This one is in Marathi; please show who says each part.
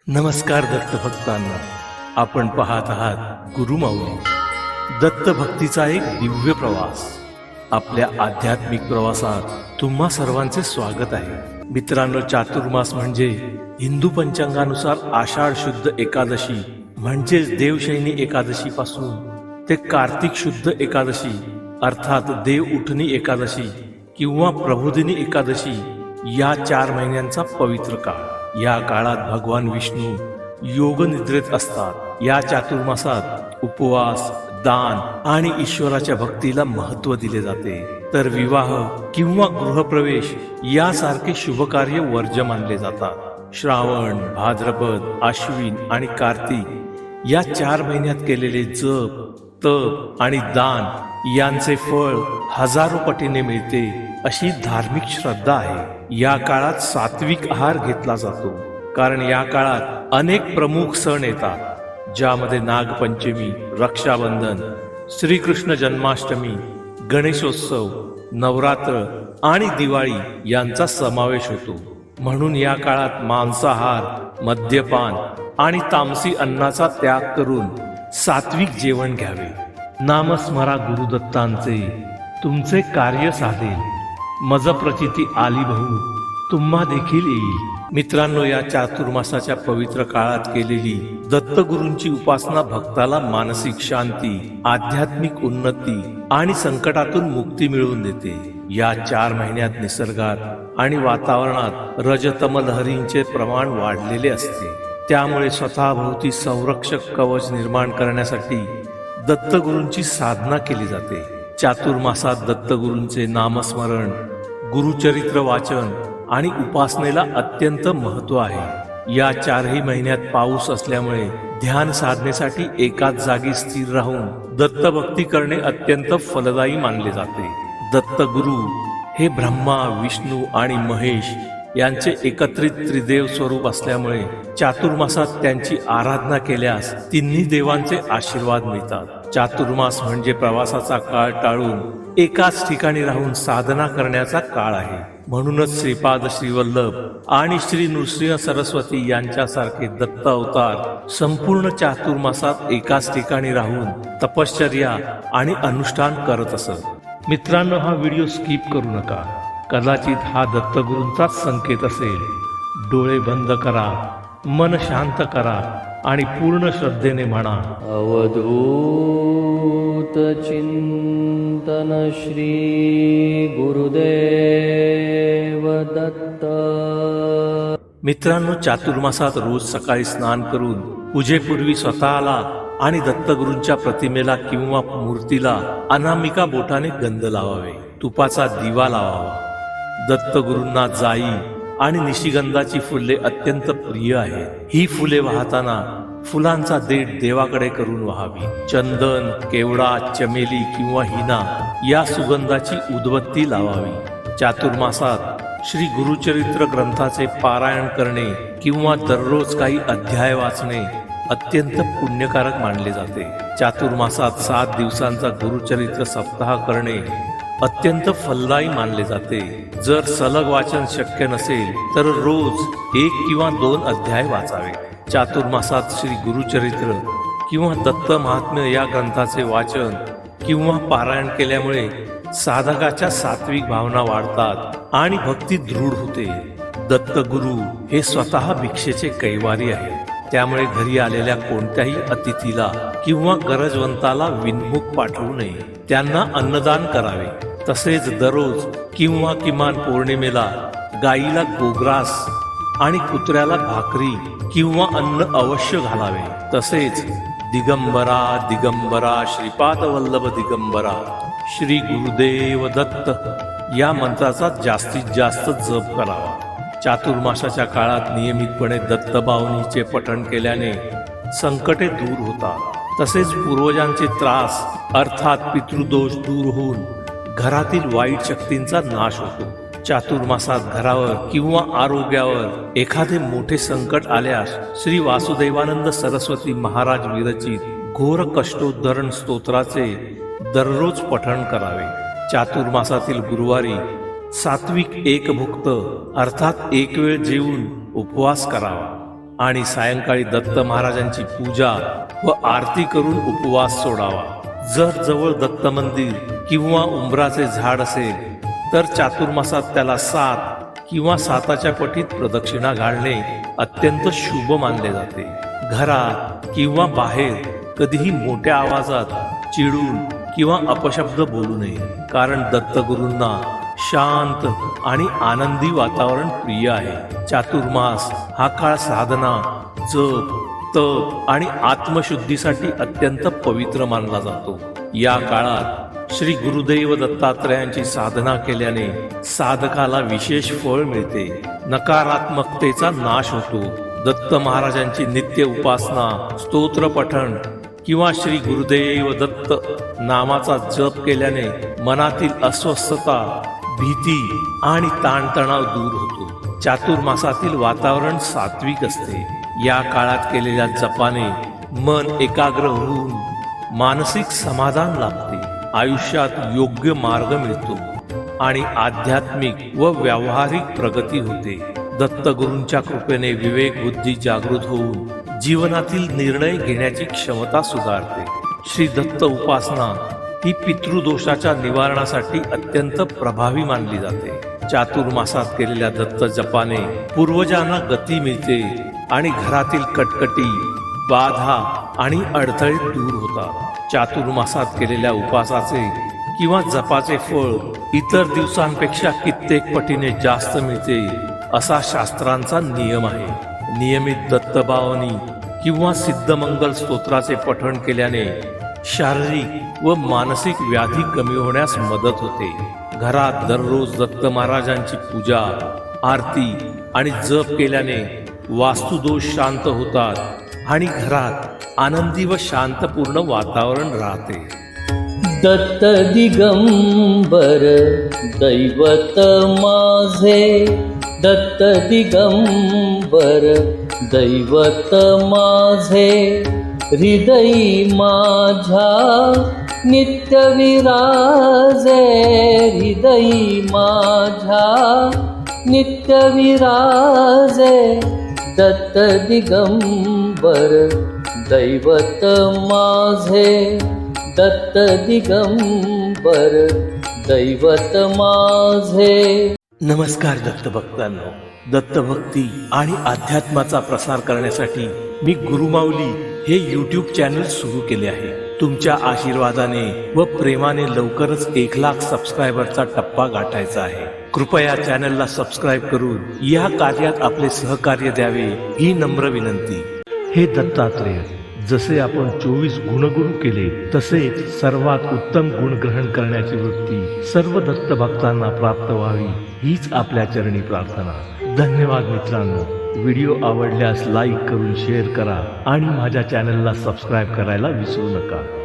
Speaker 1: नमस्कार दत्त भक्तांना, आपण पाहत आहात गुरुमाऊली. दत्त भक्तीचा एक दिव्य प्रवास. आपल्या आध्यात्मिक प्रवासात तुम्हा सर्वांचे स्वागत आहे. मित्रांनो, चातुर्मास म्हणजे हिंदू पंचांगानुसार आषाढ शुद्ध एकादशी म्हणजेच देवशयनी एकादशी पासून ते कार्तिक शुद्ध एकादशी अर्थात देव उठणी एकादशी किंवा प्रबोधिनी एकादशी या 4 महिन्यांचा पवित्र काळ. या काळात भगवान विष्णू योग निद्रेत असतात. या चातुर्मासात उपवास, दान आणि ईश्वराच्या भक्तीला महत्त्व दिले जाते. तर विवाह किंवा गृहप्रवेश यासारखे शुभ कार्य वर्ज्य मानले जातात. श्रावण, भाद्रपद, आश्विन आणि कार्तिक या 4 महिन्यात केलेले जप, तप आणि दान यांचे फळ हजारो पटीने मिळते अशी धार्मिक श्रद्धा आहे. या काळात सात्विक आहार घेतला जातो, कारण या काळात अनेक प्रमुख सण येतात, ज्यामध्ये नागपंचमी, रक्षाबंधन, श्रीकृष्ण जन्माष्टमी, गणेशोत्सव, नवरात्र आणि दिवाळी यांचा समावेश होतो. म्हणून या काळात मांसाहार, मद्यपान आणि तामसी अन्नाचा त्याग करून सात्विक जेवण घ्यावे. नामस्मरा गुरुदत्तांचे, तुमचे कार्य साधेल. मज प्रचिती आली भाऊ, तुम्हा देखील येईल. मित्रांनो, या चातुर्मासाच्या पवित्र काळात केलेली दत्तगुरूंची उपासना भक्ताला मानसिक शांती, आध्यात्मिक उन्नती आणि संकटातून मुक्ती मिळवून देते. या 4 महिन्यात निसर्गात आणि वातावरणात रजतम लहरींचे प्रमाण वाढलेले असते. त्यामुळे स्वतःभोवती संरक्षक कवच निर्माण करण्यासाठी दत्तगुरूंची साधना केली जाते. चातुर्मासात दत्तगुरूंचे नामस्मरण, गुरुचरित्र वाचन आणि उपासनेला अत्यंत महत्त्व आहे. या 4ही महिन्यात पाऊस असल्यामुळे ध्यान साधनेसाठी एकाच जागी स्थिर राहून दत्तभक्ती करणे अत्यंत फलदायी मानले जाते. दत्तगुरु हे ब्रह्मा, विष्णू आणि महेश यांचे एकत्रित त्रिदेव स्वरूप असल्यामुळे चातुर्मासात त्यांची आराधना केल्यास तिन्ही देवांचे आशीर्वाद मिळतात. चातुर्मास म्हणजे प्रवासाचा काळ टाळून एकाच ठिकाणी राहून साधना करण्याचा काळ आहे. म्हणूनच श्रीपाद श्रीवल्लभ आणि श्री नृसिंह सरस्वती यांच्यासारखे दत्त अवतार संपूर्ण चातुर्मासात एकाच ठिकाणी राहून तपश्चर्या आणि अनुष्ठान करत असत. मित्रांनो, हा व्हिडिओ स्किप करू नका. कदाचित हा दत्तगुरूंचाच संकेत असेल. डोळे बंद करा, मन शांत करा आणि पूर्ण श्रद्धेने म्हणा,
Speaker 2: अवधूत चिंतन श्री गुरुदेव दत्त.
Speaker 1: मित्रांनो, चातुर्मासात रोज सकाळी स्नान करून पूजेपूर्वी स्वतःला आणि दत्तगुरूंच्या प्रतिमेला किंवा मूर्तीला अनामिका बोटाने गंध लावावे. तुपाचा दिवा लावावा. दत्तगुरूंना जाई आणि निशिगंधाची फुले अत्यंत प्रिय आहेत. ही फुले वाहताना फुलांचा देठ देवाकडे करून व्हावी. चंदन, केवडा, चमेली किंवा हिना या सुगंधाची उदबत्ती लावावी. चातुर्मासात श्री गुरुचरित्र ग्रंथाचे पारायण करणे किंवा दररोज काही अध्याय वाचणे अत्यंत पुण्यकारक मानले जाते. चातुर्मासात 7 दिवसांचा गुरुचरित्र सप्ताह करणे अत्यंत फलदायी मानले जाते. जर सलग वाचन शक्य नसेल तर रोज 1 किंवा 2 अध्याय वाचावे. चातुर्मासात श्री गुरुचरित्र किंवा दत्त महात्म्य या ग्रंथाचे वाचन किंवा पारायण केल्यामुळे साधकाच्या सात्विक भावना वाढतात आणि भक्ती दृढ होते. दत्तगुरु हे स्वतः भिक्षेचे कैवारी आहेत. त्यामुळे घरी आलेल्या कोणत्याही अतिथीला किंवा गरजवंताला विनमुख पाठवू नये. त्यांना अन्नदान करावे. तसेच दररोज किंवा किमान पौर्णिमेला गाईला गोग्रास आणि कुत्र्याला भाकरी किंवा अन्न अवश्य घालावे. तसेच दिगंबरा दिगंबरा श्रीपाद वल्लभ दिगंबरा श्री गुरुदेव दत्त या मंत्राचा जास्तीत जास्त जप करावा. चातुर्मासाच्या काळात नियमितपणे दत्तबावनीचे पठण केल्याने संकटे दूर होतात. तसेच पूर्वजांचे त्रास अर्थात पितृदोष दूर होऊन घरातील वाईट शक्तींचा नाश होतो. चातुर्मासात घरावर किंवा आरोग्यावर एखादे मोठे संकट आल्यास श्री वासुदेवानंद सरस्वती महाराज विरचित घोर कष्टोद्धरण स्तोत्राचे दररोज पठण करावे. चातुर्मासातील गुरुवारी सात्विक एकभुक्त अर्थात एक वेळ जेवून उपवास करावा. आणि सायंकाळी दत्त महाराजांची पूजा व आरती करून उपवास सोडावा. जर जवळ दत्त मंदिर किंवा उंबराचे झाड असेल तर चातुर्मासात त्याला 7 किंवा 7च्या पटीत प्रदक्षिणा घालणे अत्यंत शुभ मानले जाते. घरात किंवा बाहेर कधीही मोठ्या आवाजात चिडून किंवा अपशब्द बोलू नये, कारण दत्तगुरूंना शांत आणि आनंदी वातावरण प्रिय आहे. चातुर्मास हा काळ साधना, जप, तप आणि आत्मशुद्धीसाठी अत्यंत पवित्र मानला जातो. या काळात श्री गुरुदेव दत्तात्रयांची साधना केल्याने साधकाला विशेष फळ मिळते. नकारात्मकतेचा नाश होतो. दत्त महाराजांची नित्य उपासना, स्तोत्र पठण किंवा श्री गुरुदेव दत्त नामाचा जप केल्याने मनातील अस्वस्थता, भीती आणि ताणतणाव दूर होतो. चातुर्मासातील वातावरण सात्विक असते. या काळात केलेल्या जपाने मन एकाग्र होऊन मानसिक समाधान लाभते. आयुष्यात योग्य मार्ग मिळतो आणि आध्यात्मिक व व्यावहारिक प्रगती होते. दत्तगुरूंच्या कृपेने विवेक बुद्धी जागृत होऊन जीवनातील निर्णय घेण्याची क्षमता सुधारते. श्री दत्त उपासना ही पितृदोषाच्या निवारणासाठी अत्यंत प्रभावी मानली जाते. चातुर्मासात केलेल्या दत्त जपाने पूर्वजांना गती मिळते आणि घरातील कटकटी, बाधा आणि अडथळे दूर होतात. चातुर्मासात केलेल्या उपासाचे किंवा जपाचे फळ इतर दिवसांपेक्षा कित्येक पटीने जास्त मिळते असा शास्त्रांचा नियम आहे. नियमित दत्तभावनी किंवा सिद्धमंगल स्तोत्राचे पठण केल्याने शारीरिक व मानसिक व्याधी कमी होण्यास मदत होते. घरात दररोज दत्त महाराजांची पूजा, आरती आणि जप केल्याने वास्तुदोष शांत होतात आणि घरात आनंदी व शांतपूर्ण वातावरण राहते.
Speaker 2: दत्त दिगंबर दैवत माझे, दत्त दिगंबर दैवत माझे, हृदयी माझ्या नित्य विराजे, हृदयी माझ्या नित्य विराजे. दत्त दिगंबर दैवत माझे, दत्त दिगंबर दैवत माझे.
Speaker 1: नमस्कार दत्त भक्तांनो. दत्तभक्ती आणि अध्यात्माचा प्रसार करण्यासाठी मी गुरुमाऊली हे YouTube चॅनल सुरू केले आहे. तुमच्या आशीर्वादाने व प्रेमाने लवकरच 1,00,000 सबस्क्रायबरचा टप्पा गाठायचा आहे. कृपया चॅनलला सबस्क्राईब करून या कार्यात आपले सहकार्य द्यावे ही नम्र विनंती. हे दत्तात्रेय, जसे आपण 24 गुणगुरू केले तसेच सर्वात उत्तम गुण ग्रहण करण्याची वृत्ती सर्व दत्त भक्तांना प्राप्त व्हावी हीच आपल्या चरणी प्रार्थना. धन्यवाद मित्रांनो. व्हिडिओ आवडल्यास लाईक करून शेअर करा आणि माझ्या चॅनलला सबस्क्राईब करायला विसरू नका.